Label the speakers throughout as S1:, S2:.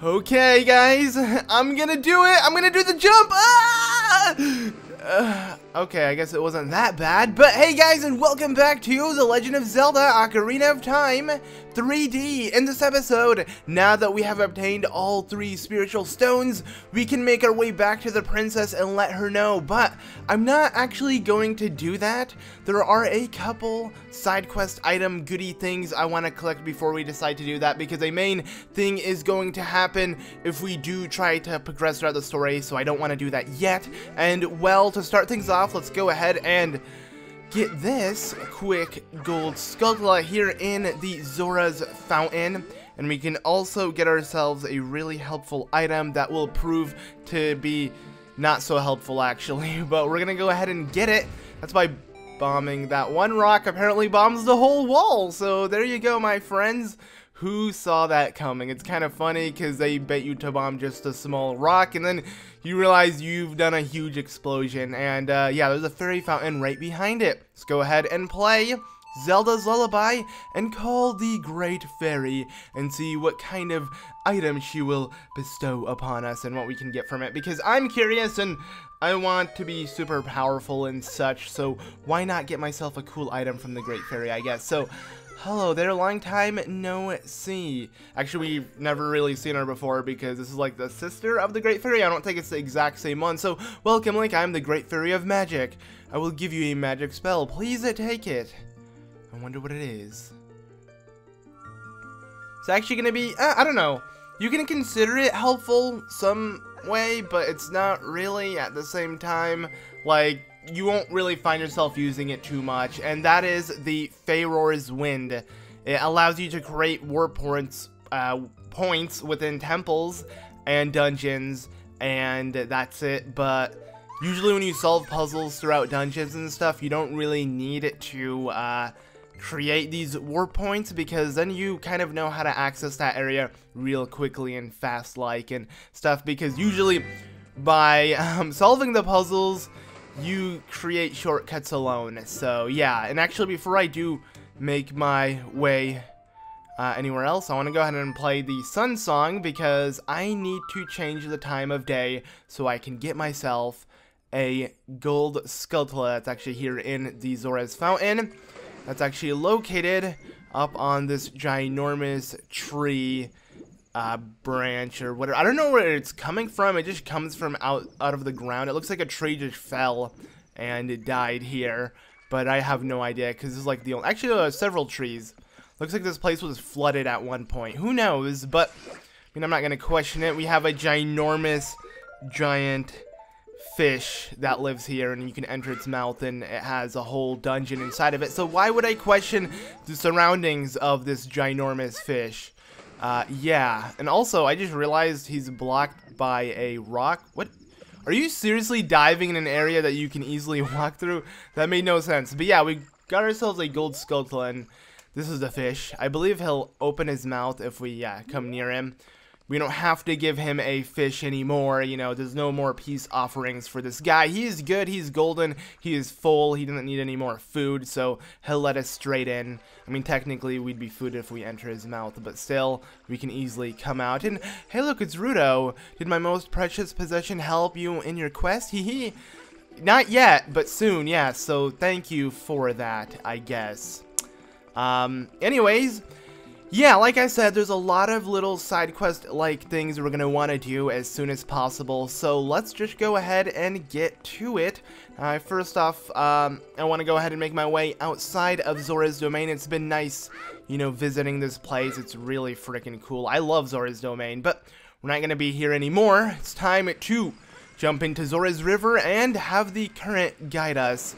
S1: Okay, guys, I'm gonna do it. I'm gonna do the jump. Okay, I guess it wasn't that bad. But hey, guys, and welcome back to The Legend of Zelda Ocarina of Time 3D. In this episode, now that we have obtained all 3 spiritual stones, we can make our way back to the princess and let her know. But I'm not actually going to do that. There are a couple side quest item goodie things I want to collect before we decide to do that, because a main thing is going to happen if we do try to progress throughout the story, so I don't want to do that yet. And well, to start things off, let's go ahead and get this quick gold Skulltula here in the Zoras fountain, and we can also get ourselves a really helpful item that will prove to be not so helpful actually, but we're gonna go ahead and get it. That's by bombing that one rock. Apparently bombs the whole wall, so there you go, my friends. Who saw that coming? It's kind of funny because they bet you to bomb just a small rock, and then you realize you've done a huge explosion. And yeah, there's a fairy fountain right behind it. Let's go ahead and play Zelda's Lullaby and call the Great Fairy and see what kind of item she will bestow upon us and what we can get from it, because I'm curious and I want to be super powerful and such, so why not get myself a cool item from the Great Fairy, I guess. So hello there, long time no see. Actually, we've never really seen her before because this is like the sister of the Great Fairy. I don't think it's the exact same one. So, welcome, Link. I'm the Great Fairy of Magic. I will give you a magic spell. Please take it. I wonder what it is. It's actually going to be, I don't know. You can consider it helpful some way, but it's not really at the same time. Like, you won't really find yourself using it too much, and that is the Faeror's Wind. It allows you to create warp points within temples and dungeons, and that's it. But usually when you solve puzzles throughout dungeons and stuff, you don't really need it to create these warp points, because then you kind of know how to access that area real quickly and fast like and stuff, because usually by solving the puzzles you create shortcuts alone. So yeah, and actually before I do make my way anywhere else, I want to go ahead and play the sun song, because I need to change the time of day so I can get myself a gold Skulltula. That's actually here in the Zoras fountain. That's actually located up on this ginormous tree branch or whatever. I don't know where it's coming from. It just comes from out of the ground. It looks like a tree just fell and it died here, but I have no idea, because this is like the only, actually several trees. Looks like this place was flooded at one point. Who knows? But I mean, I'm not gonna question it. We have a ginormous giant fish that lives here, and you can enter its mouth, and it has a whole dungeon inside of it. So why would I question the surroundings of this ginormous fish? Yeah, and also I just realized he's blocked by a rock. What? Are you seriously diving in an area that you can easily walk through? That made no sense. But yeah, we got ourselves a gold Skulltula, and this is the fish. I believe he'll open his mouth if we, come near him. We don't have to give him a fish anymore, you know, there's no more peace offerings for this guy. He is good, he's golden, he is full, he doesn't need any more food, so he'll let us straight in. I mean, technically, we'd be food if we enter his mouth, but still, we can easily come out. And, hey look, it's Rudo. Did my most precious possession help you in your quest? Hee. Not yet, but soon, yeah, so thank you for that, I guess. Anyways, yeah, like I said, there's a lot of little side quest-like things we're going to want to do as soon as possible, so let's just go ahead and get to it. First off, I want to go ahead and make my way outside of Zora's Domain. It's been nice, you know, visiting this place. It's really freaking cool. I love Zora's Domain, but we're not going to be here anymore. It's time to jump into Zoras River and have the current guide us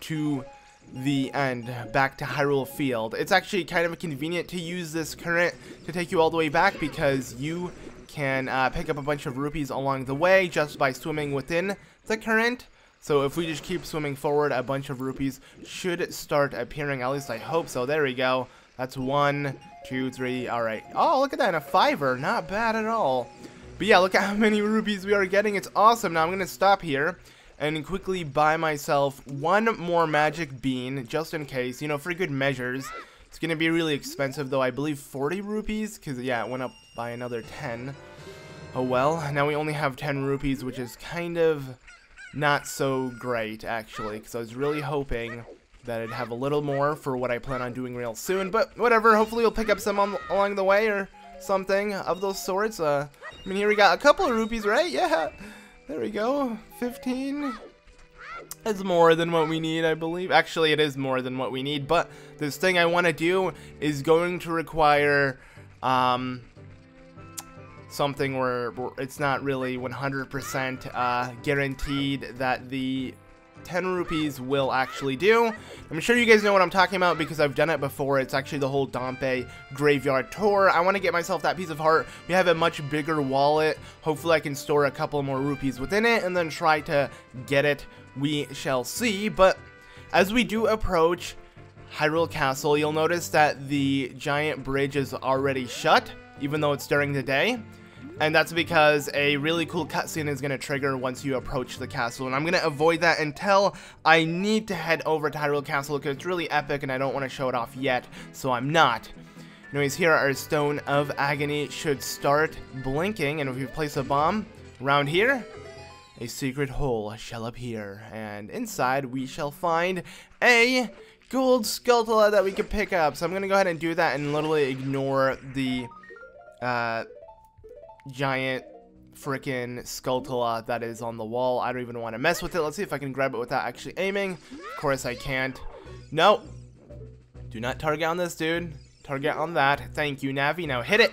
S1: to the end, back to Hyrule Field. It's actually kind of convenient to use this current to take you all the way back, because you can pick up a bunch of rupees along the way just by swimming within the current. So if we just keep swimming forward, a bunch of rupees should start appearing. At least I hope so. There we go. That's 1, 2, 3. All right. Oh, look at that, a 5er. Not bad at all. But yeah, look at how many rupees we are getting. It's awesome. Now I'm gonna stop here and quickly buy myself one more magic bean, just in case, you know, for good measures. It's gonna be really expensive though, I believe 40 rupees, because yeah, it went up by another 10. Oh well, now we only have 10 rupees, which is kind of not so great, actually, because I was really hoping that I'd have a little more for what I plan on doing real soon, but whatever, hopefully we'll pick up some along the way or something of those sorts. I mean, here we got a couple of rupees, right? Yeah, there we go, 15. It's more than what we need, I believe. Actually, it is more than what we need, but this thing I want to do is going to require something where it's not really 100% guaranteed that the 10 rupees will actually do. I'm sure you guys know what I'm talking about because I've done it before. It's actually the whole Dampe Graveyard Tour. I want to get myself that piece of heart. We have a much bigger wallet. Hopefully I can store a couple more rupees within it and then try to get it. We shall see. But as we do approach Hyrule Castle, you'll notice that the giant bridge is already shut, even though it's during the day. And that's because a really cool cutscene is going to trigger once you approach the castle. And I'm going to avoid that until I need to head over to Hyrule Castle because it's really epic and I don't want to show it off yet, so I'm not. Anyways, here our Stone of Agony should start blinking, and if we place a bomb around here, a secret hole shall appear. And inside we shall find a gold Skulltula that we can pick up. So I'm going to go ahead and do that and literally ignore the giant freaking Skulltula that is on the wall. I don't even want to mess with it. Let's see if I can grab it without actually aiming. Of course I can't. No. Do not target on this, dude. Target on that. Thank you, Navi. Now hit it.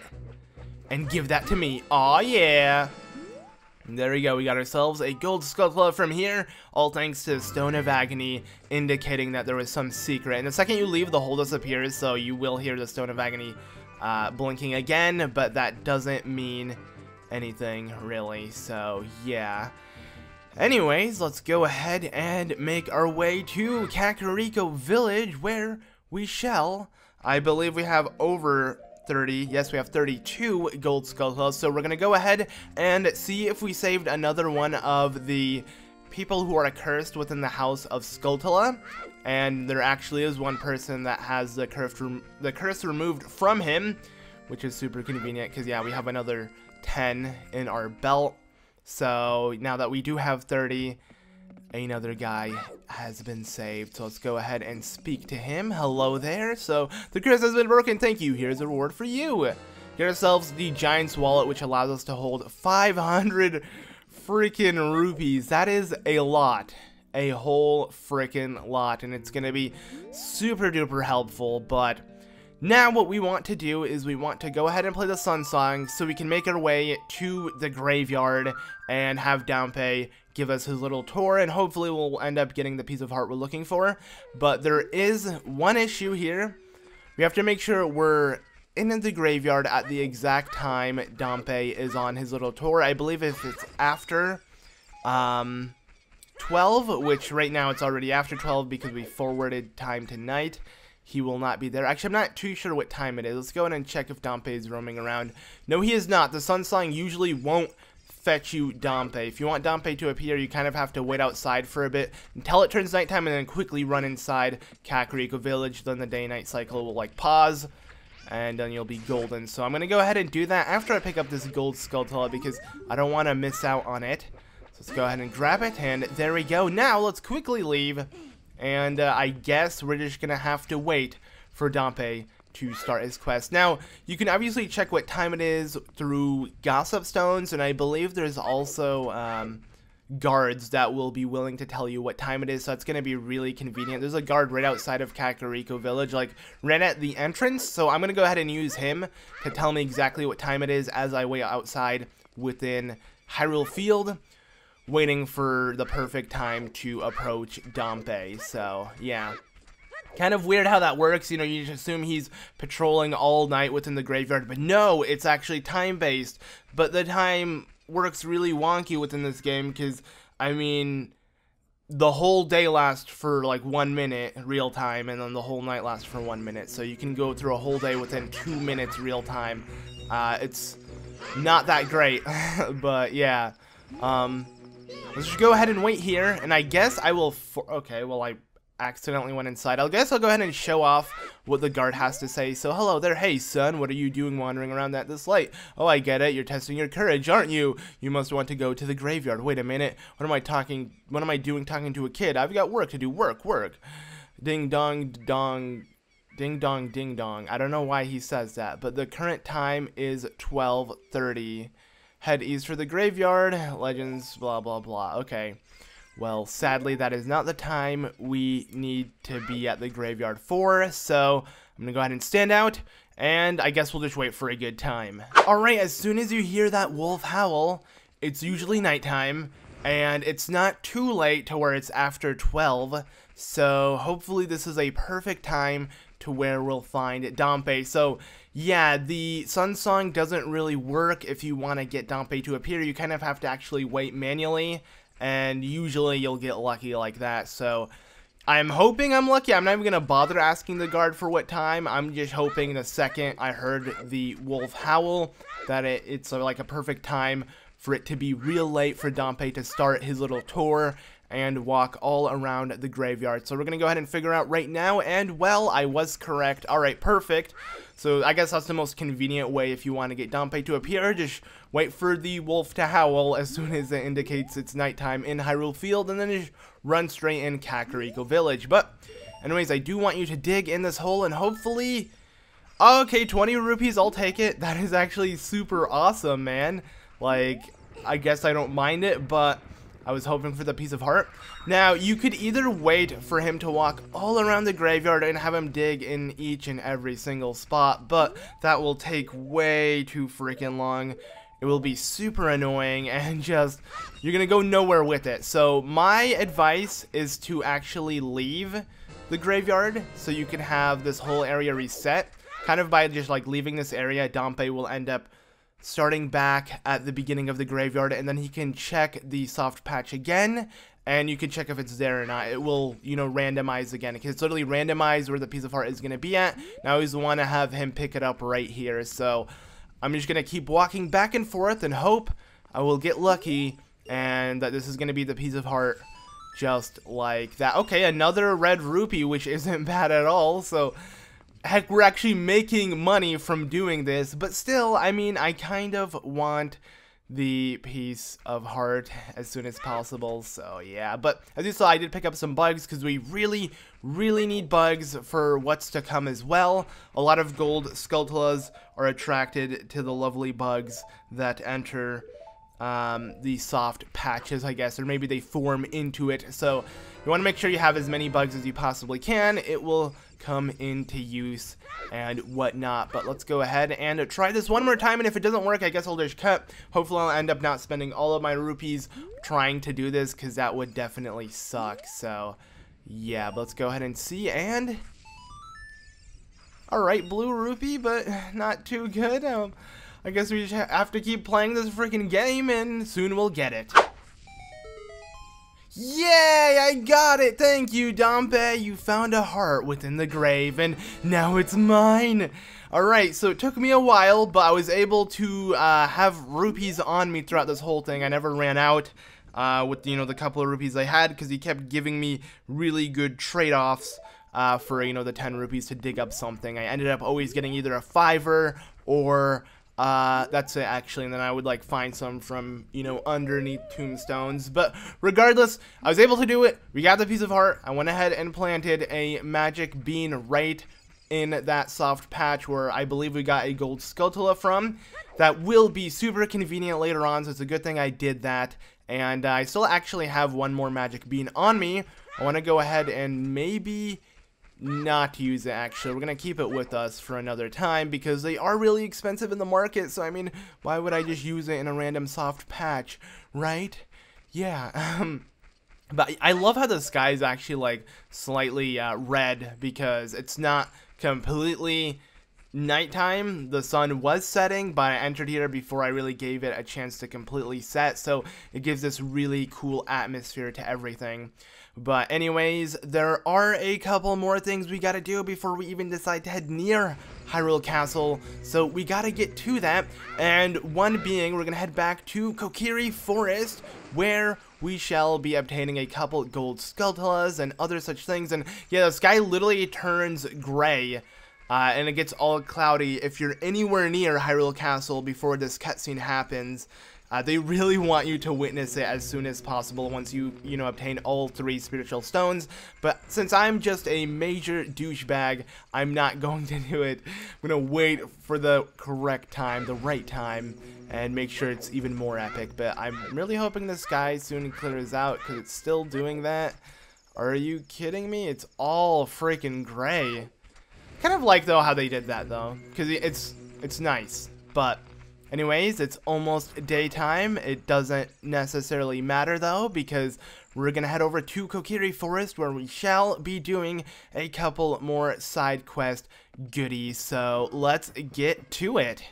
S1: And give that to me. Aw, yeah. And there we go. We got ourselves a gold Skulltula from here. All thanks to Stone of Agony, indicating that there was some secret. And the second you leave, the hole disappears. So you will hear the Stone of Agony blinking again, but that doesn't mean anything really, so yeah. Anyways, let's go ahead and make our way to Kakariko Village, where we shall, I believe we have over 30, yes, we have 32 gold Skulltulas, so we're gonna go ahead and see if we saved another one of the people who are accursed within the house of Skulltula. And there actually is one person that has the curse removed from him, which is super convenient because, yeah, we have another 10 in our belt. So now that we do have 30, another guy has been saved. So let's go ahead and speak to him. Hello there. So the curse has been broken. Thank you. Here's a reward for you. Get ourselves the Giant's Wallet, which allows us to hold 500 freaking rupees. That is a lot. A whole freaking lot, and it's gonna be super duper helpful. But now what we want to do is we want to go ahead and play the Sun Song so we can make our way to the graveyard and have Dampe give us his little tour, and hopefully we'll end up getting the piece of heart we're looking for. But there is one issue here. We have to make sure we're in the graveyard at the exact time Dampe is on his little tour. I believe if it's after 12, which right now it's already after 12 because we forwarded time to night, he will not be there. Actually, I'm not too sure what time it is. Let's go ahead and check if Dampe is roaming around. No, he is not. The Sun Song usually won't fetch you Dampe. If you want Dampe to appear, you kind of have to wait outside for a bit until it turns nighttime and then quickly run inside Kakariko Village. Then the day-night cycle will like pause and then you'll be golden. So I'm going to go ahead and do that after I pick up this gold Skulltula because I don't want to miss out on it. So let's go ahead and grab it, and there we go. Now let's quickly leave, and I guess we're just gonna have to wait for Dampe to start his quest. Now, you can obviously check what time it is through Gossip Stones, and I believe there's also guards that will be willing to tell you what time it is, so it's gonna be really convenient. There's a guard right outside of Kakariko Village, like right at the entrance, so I'm gonna go ahead and use him to tell me exactly what time it is as I wait outside within Hyrule Field, waiting for the perfect time to approach Dampe. So yeah, kind of weird how that works. You know, you just assume he's patrolling all night within the graveyard, but no, it's actually time based. But the time works really wonky within this game because, I mean, the whole day lasts for like 1 minute real time, and then the whole night lasts for 1 minute. So you can go through a whole day within 2 minutes real time. It's not that great, but yeah. Let's just go ahead and wait here, and I guess I will okay, well, I accidentally went inside. I guess I'll go ahead and show off what the guard has to say. So, hello there. Hey, son, what are you doing wandering around at this light? Oh, I get it. You're testing your courage, aren't you? You must want to go to the graveyard. Wait a minute. What am I doing talking to a kid? I've got work to do. Work. Ding dong dong. Ding dong ding dong. I don't know why he says that, but the current time is 12:30. Head east for the graveyard. Legends, blah, blah, blah. Okay. Well, sadly, that is not the time we need to be at the graveyard for, so I'm going to go ahead and stand out, and I guess we'll just wait for a good time. Alright, as soon as you hear that wolf howl, it's usually nighttime, and it's not too late to where it's after 12, so hopefully this is a perfect time to where we'll find Dampé. So, yeah, the Sun Song doesn't really work if you want to get Dampé to appear. You kind of have to actually wait manually, and usually you'll get lucky like that. So I'm hoping I'm lucky. I'm not even going to bother asking the guard for what time. I'm just hoping the second I heard the wolf howl that it's like a perfect time for it to be real late for Dampé to start his little tour and walk all around the graveyard. So we're going to go ahead and figure out right now, and well, I was correct. Alright, perfect. So I guess that's the most convenient way if you want to get Dampé to appear. Just wait for the wolf to howl as soon as it indicates it's nighttime in Hyrule Field, and then just run straight in Kakariko Village. But anyways, I do want you to dig in this hole, and hopefully... Okay, 20 rupees, I'll take it. That is actually super awesome, man. Like, I guess I don't mind it, but I was hoping for the piece of heart. Now, you could either wait for him to walk all around the graveyard and have him dig in each and every single spot, but that will take way too freaking long. It will be super annoying, and just, you're gonna go nowhere with it. So, my advice is to actually leave the graveyard so you can have this whole area reset. Kind of by just like leaving this area, Dampé will end up starting back at the beginning of the graveyard, and then he can check the soft patch again, and you can check if it's there or not. It will, you know, randomize again. It's literally randomized where the piece of heart is going to be at. Now I always want to have him pick it up right here, so I'm just going to keep walking back and forth and hope I will get lucky, and that this is going to be the piece of heart just like that. Okay, another red rupee, which isn't bad at all, so... Heck, we're actually making money from doing this, but still, I mean, I kind of want the piece of heart as soon as possible, so yeah. But as you saw, I did pick up some bugs because we really need bugs for what's to come as well. A lot of gold Skulltulas are attracted to the lovely bugs that enter the soft patches, I guess, or maybe they form into it. So you want to make sure you have as many bugs as you possibly can. It will come into use and whatnot. But let's go ahead and try this one more time, and if it doesn't work, I guess I'll just cut. Hopefully I'll end up not spending all of my rupees trying to do this, because that would definitely suck. So yeah, but let's go ahead and see. And alright, blue rupee, but not too good. I guess we just have to keep playing this freaking game, and soon we'll get it. Yay! I got it! Thank you, Dampé! You found a heart within the grave, and now it's mine! Alright, so it took me a while, but I was able to have rupees on me throughout this whole thing. I never ran out with, you know, the couple of rupees I had, because he kept giving me really good trade-offs for, you know, the 10 rupees to dig up something. I ended up always getting either a 5-er or... that's it actually, and then I would like find some from, you know, underneath tombstones. But regardless, I was able to do it. We got the piece of heart. I went ahead and planted a magic bean right in that soft patch where I believe we got a gold Skulltula from. That will be super convenient later on, so it's a good thing I did that. And I still actually have one more magic bean on me. I want to go ahead and maybe not use it, actually. We're gonna keep it with us for another time because they are really expensive in the market. So I mean, why would I just use it in a random soft patch, right? Yeah. But I love how the sky is actually like slightly red, because it's not completely nighttime. The sun was setting, but I entered here before I really gave it a chance to completely set, so it gives this really cool atmosphere to everything. But anyways, there are a couple more things we gotta do before we even decide to head near Hyrule Castle, so we gotta get to that, and one being, we're gonna head back to Kokiri Forest, where we shall be obtaining a couple gold Skulltulas and other such things. And yeah, the sky literally turns gray, and it gets all cloudy if you're anywhere near Hyrule Castle before this cutscene happens. They really want you to witness it as soon as possible once you obtain all 3 spiritual stones. But since I'm just a major douchebag, I'm not going to do it. I'm going to wait for the correct time, the right time, and make sure it's even more epic. But I'm really hoping the sky soon clears out, because it's still doing that. Are you kidding me? It's all freaking gray. Kind of like, though, how they did that, though, because it's nice. But anyways, it's almost daytime. It doesn't necessarily matter, though, because we're going to head over to Kokiri Forest, where we shall be doing a couple more side quest goodies. So let's get to it.